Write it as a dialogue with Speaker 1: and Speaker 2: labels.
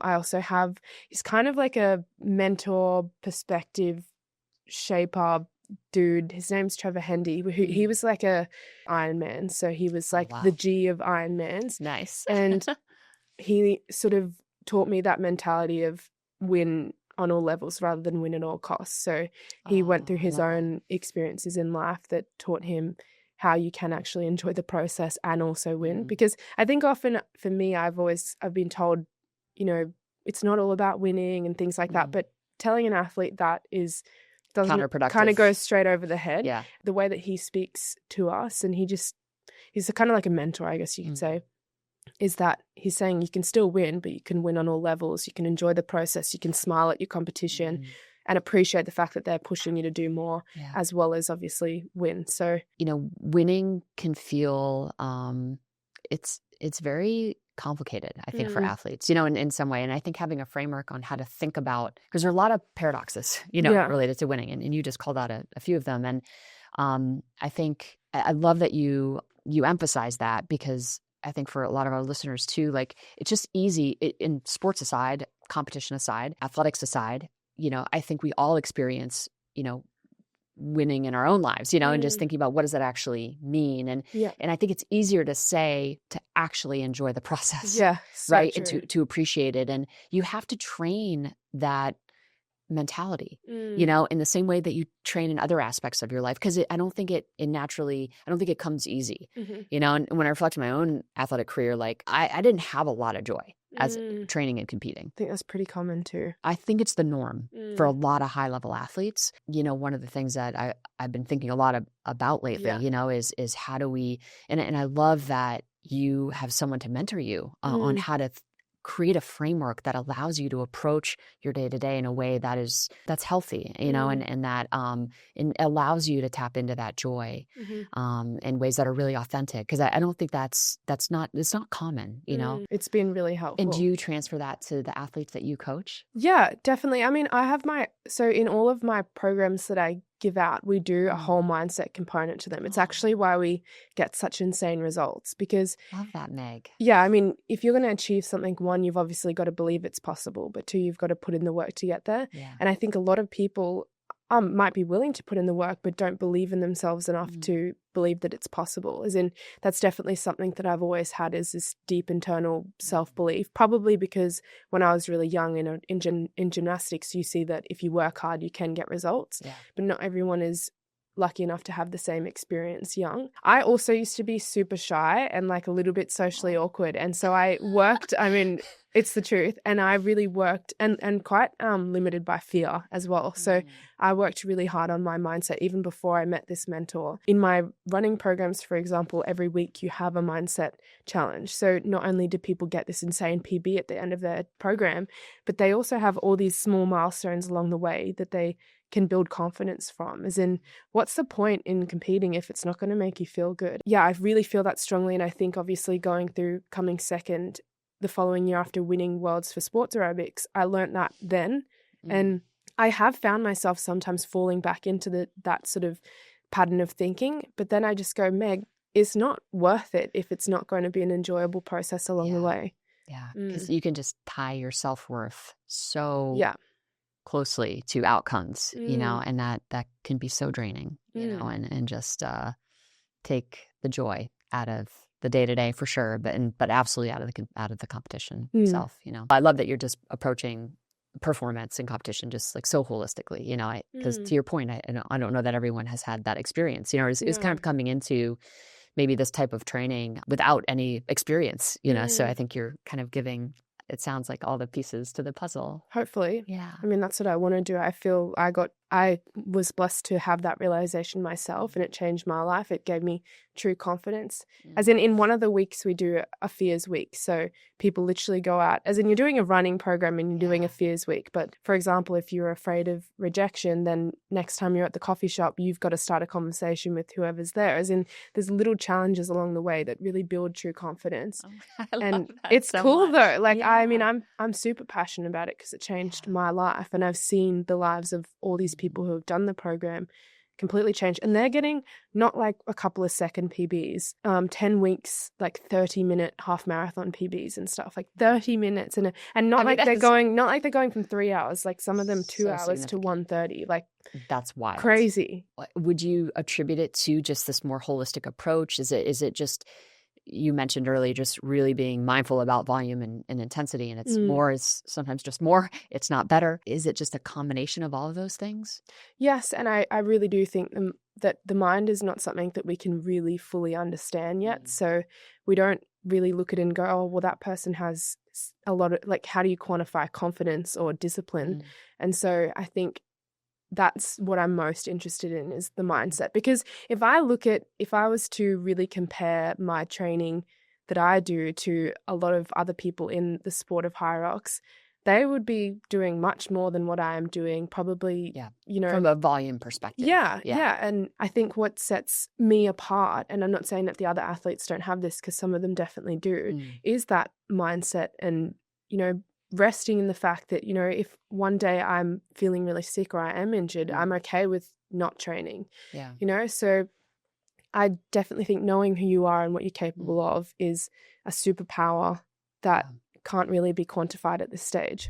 Speaker 1: I also have, he's kind of like a mentor, perspective shaper dude. His name's Trevor Hendy. He was like a Iron Man. So he was like the G of Iron Mans.
Speaker 2: Nice.
Speaker 1: And he sort of taught me that mentality of win on all levels rather than win at all costs. So he went through his own experiences in life that taught him how you can actually enjoy the process and also win. Because I think often for me, I've been told, you know, it's not all about winning and things like that. But telling an athlete that doesn't
Speaker 2: counterproductive.
Speaker 1: Kind of goes straight over the head.
Speaker 2: Yeah.
Speaker 1: The way that he speaks to us, and he's kind of like a mentor, I guess you could say, is that he's saying you can still win, but you can win on all levels. You can enjoy the process. You can smile at your competition and appreciate the fact that they're pushing you to do more, as well as obviously win. So,
Speaker 2: you know, winning can feel, it's very complicated, I think, for athletes, you know, in some way. And I think having a framework on how to think about, because there are a lot of paradoxes, you know, related to winning. And you just called out a few of them. And I think I love that you emphasize that, because I think for a lot of our listeners too, like it's just easy in sports aside, competition aside, athletics aside, you know, I think we all experience, you know, winning in our own lives, you know, and just thinking about what does that actually mean. And I think it's easier to say to actually enjoy the process.
Speaker 1: Yeah.
Speaker 2: Right. And to appreciate it. And you have to train that mentality, you know, in the same way that you train in other aspects of your life. Because I don't think it comes easy, you know. And when I reflect on my own athletic career, like I didn't have a lot of joy as training and competing.
Speaker 1: I think that's pretty common too.
Speaker 2: I think it's the norm for a lot of high level athletes. You know, one of the things that I've been thinking a lot about lately, you know, is how do we, and I love that you have someone to mentor you on how to create a framework that allows you to approach your day-to-day in a way that's healthy, you know, and that and allows you to tap into that joy in ways that are really authentic. Because I don't think it's not common, you know.
Speaker 1: It's been really helpful.
Speaker 2: And do you transfer that to the athletes that you coach?
Speaker 1: Yeah, definitely. I mean, I have so in all of my programs that I give out, we do a whole mindset component to them. It's actually why we get such insane results, because
Speaker 2: Love that, Meg.
Speaker 1: Yeah, I mean, if you're going to achieve something, one, you've obviously got to believe it's possible, but two, you've got to put in the work to get there.
Speaker 2: Yeah.
Speaker 1: And I think a lot of people might be willing to put in the work, but don't believe in themselves enough to believe that it's possible. As in, that's definitely something that I've always had, is this deep internal self-belief, probably because when I was really young in gymnastics, you see that if you work hard, you can get results, but not everyone is lucky enough to have the same experience young. I also used to be super shy and like a little bit socially awkward. And so I worked, I mean, it's the truth. And I really worked and quite limited by fear as well. So I worked really hard on my mindset even before I met this mentor. In my running programs, for example, every week you have a mindset challenge. So not only do people get this insane PB at the end of their program, but they also have all these small milestones along the way that they can build confidence from. As in, what's the point in competing if it's not going to make you feel good? Yeah, I really feel that strongly. And I think obviously coming second the following year after winning Worlds for Sports Aerobics, I learned that then. And I have found myself sometimes falling back into that sort of pattern of thinking. But then I just go, Meg, it's not worth it if it's not going to be an enjoyable process along the way.
Speaker 2: Yeah, because you can just tie your self-worth so closely to outcomes, you know, and that can be so draining, you know, and just take the joy out of the day-to-day for sure, but absolutely out of the competition itself, you know. I love that you're just approaching performance and competition just like so holistically, you know, because to your point, I don't know that everyone has had that experience, you know, it's kind of coming into maybe this type of training without any experience, you know, so I think you're kind of giving, it sounds like, all the pieces to the puzzle.
Speaker 1: Hopefully.
Speaker 2: Yeah.
Speaker 1: I mean, that's what I want to do. I feel I was blessed to have that realization myself, and it changed my life. It gave me true confidence. As in one of the weeks we do a fears week. So people literally go out, as in you're doing a running program and you're doing a fears week. But for example, if you're afraid of rejection, then next time you're at the coffee shop, you've got to start a conversation with whoever's there. As in, there's little challenges along the way that really build true confidence. And it's so cool though. Like, I mean, I'm super passionate about it because it changed my life, and I've seen the lives of all these people who have done the program completely changed. And they're getting not like a couple of second PBs, 10 weeks, like 30-minute half marathon PBs and stuff, like 30 minutes. And not like they're going from 3 hours, like some of them 2 hours to 1:30, like
Speaker 2: that's wild.
Speaker 1: Crazy.
Speaker 2: Would you attribute it to just this more holistic approach? Is it just, you mentioned earlier, just really being mindful about volume and intensity, and it's more is sometimes just more, it's not better. Is it just a combination of all of those things?
Speaker 1: Yes, and I really do think that the mind is not something that we can really fully understand yet. So we don't really look at it and go, oh, well, that person has a lot of, like, how do you quantify confidence or discipline? And so I think that's what I'm most interested in, is the mindset. Because if I was to really compare my training that I do to a lot of other people in the sport of HYROX, they would be doing much more than what I am doing, probably,
Speaker 2: from a volume perspective.
Speaker 1: Yeah. And I think what sets me apart, and I'm not saying that the other athletes don't have this, because some of them definitely do, is that mindset and, resting in the fact that, if one day I'm feeling really sick or I am injured, I'm okay with not training. So I definitely think knowing who you are and what you're capable of is a superpower that can't really be quantified at this stage.